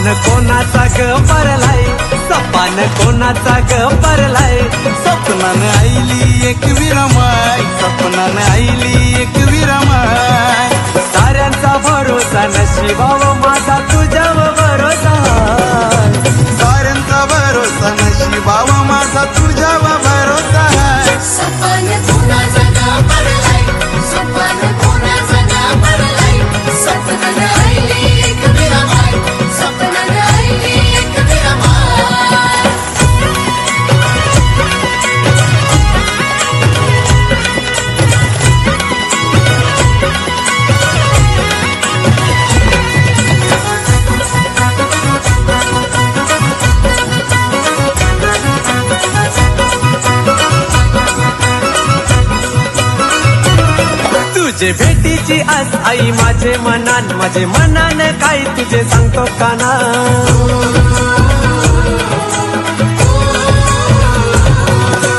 सपान कोणाचा ग परलाय, सपान कोणाचा ग परलाय. स्वप्नानं आईली एक विरमाय, स्वप्नानं आईली एक विरमाय. साऱ्यांचा भरोसा नशिबाव माझा तुझ्यावर भरोसा. साऱ्यांचा भरोसा नशिबावा माझा तुझ्यावर भरोसा. सपन कोणाचा ग पडलाय, सपन कोणाचा ग पडलाय. सपनानं आईली एक विरमाय, सपनानं आईली एक विरमाय. तुझे भेटीची आस आई माझे मनान काय तुझे सांगतो काना.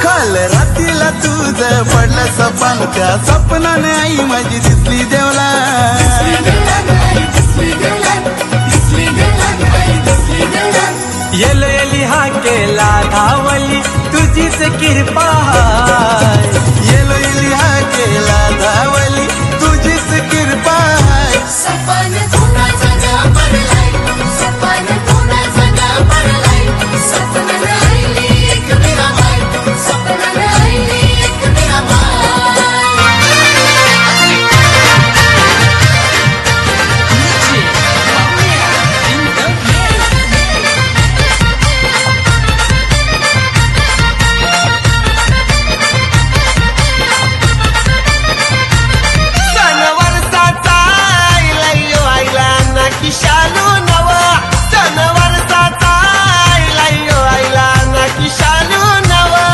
काल रात्रीला तुझं पडलं सपन, त्या सपनाने आई माझी दिसली देवला. येलो येली हा केला धावली तुझीच कृपा. येलो येली हा केला धावली तुझीच कृपा. सपन कोणाचा ग पडलाय, सपन कोणाचा ग पडलाय. सपनानं आईली एक विरमाय, सपनानं आईली एक विरमाय. सणवर्षाचा आईला यो आईला नक्की शालू नवा. सणवर्षाचा आईला यो आईला नक्की शालू नवा.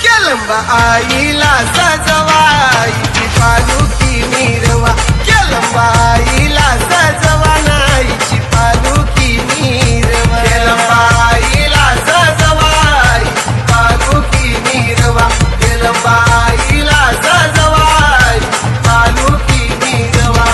केलंबा आईला सजवा, आईची पालुकी मिरवा. केलंबा आईला सजवा, आईची पालुकी मिरवा. केलंबा आईला सजवा, आईची पालुकी मिरवा. केलंबा आईला सजवा, आईची पालुकी मिरवा.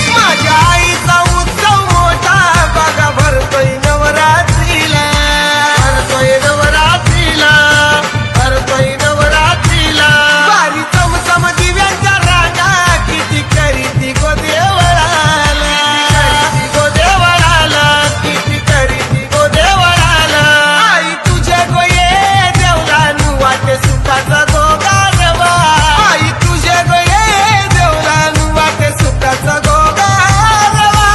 माझ्या आईचा उत्सव मोठा बघा भरतोय नवरात्रीला. भरतोय नवरात्रीला, भरतोय नवरात्रीला. बारी चमचम दिव्यांच्या रागा, किती करीती गो देवळाला. किती गो देवळाला, किती करीती गो देवळाला. आई तुझे गो ये देवळानु वाटे सुखाचा गो गारवा. आई तुझे गो ये देवळानु वाटे सुखाचा गो गारवा.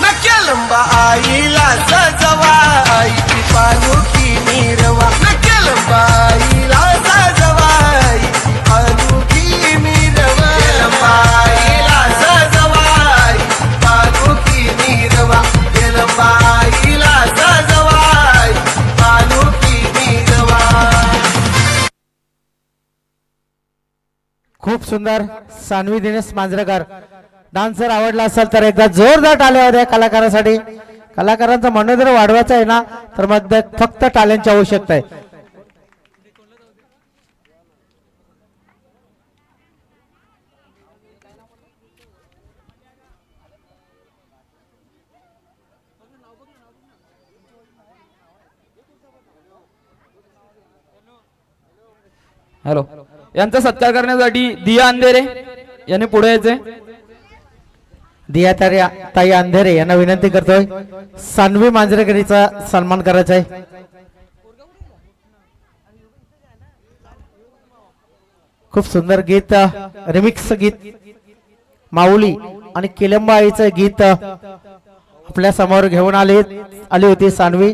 न केलंबा आईला सजवा, आईची पालुकी मिरवा. न केलंबा आईला सजवा, आईची पालुकी मिरवा. केलंबा आईला सजवा, आईची पालुकी मिरवा. केलंबा आईला सजवा, आईची पालुकी मिरवा. खूप सुंदर सानवी दिनेश मांजरेकर डान्स जर आवडला असेल तर एकदा जोरदार टाळ्या द्या कलाकारासाठी. कलाकारांचा मनोदर वाढवायचा आहे ना तर मग फक्त टाळ्यांची आवश्यकता आहे. हॅलो, यांचा सत्कार करण्यासाठी दिया अंधेरे यांनी पुढे यायचे. दिया ताई अंधेरे यांना विनंती करतोय सानवी मांजरेकरीचा सन्मान करायचा आहे. खूप सुंदर गीत, रिमिक्स गीत माऊली आणि केलंबा आईचं गीत आपल्या समोर घेऊन आली होती सानवी.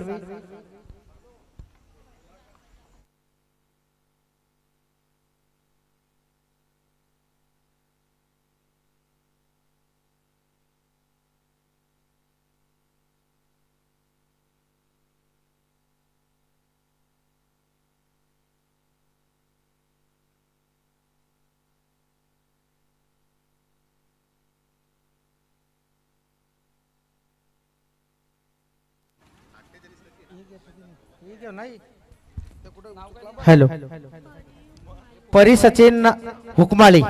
हॅलो परी सचिन हुकमाळी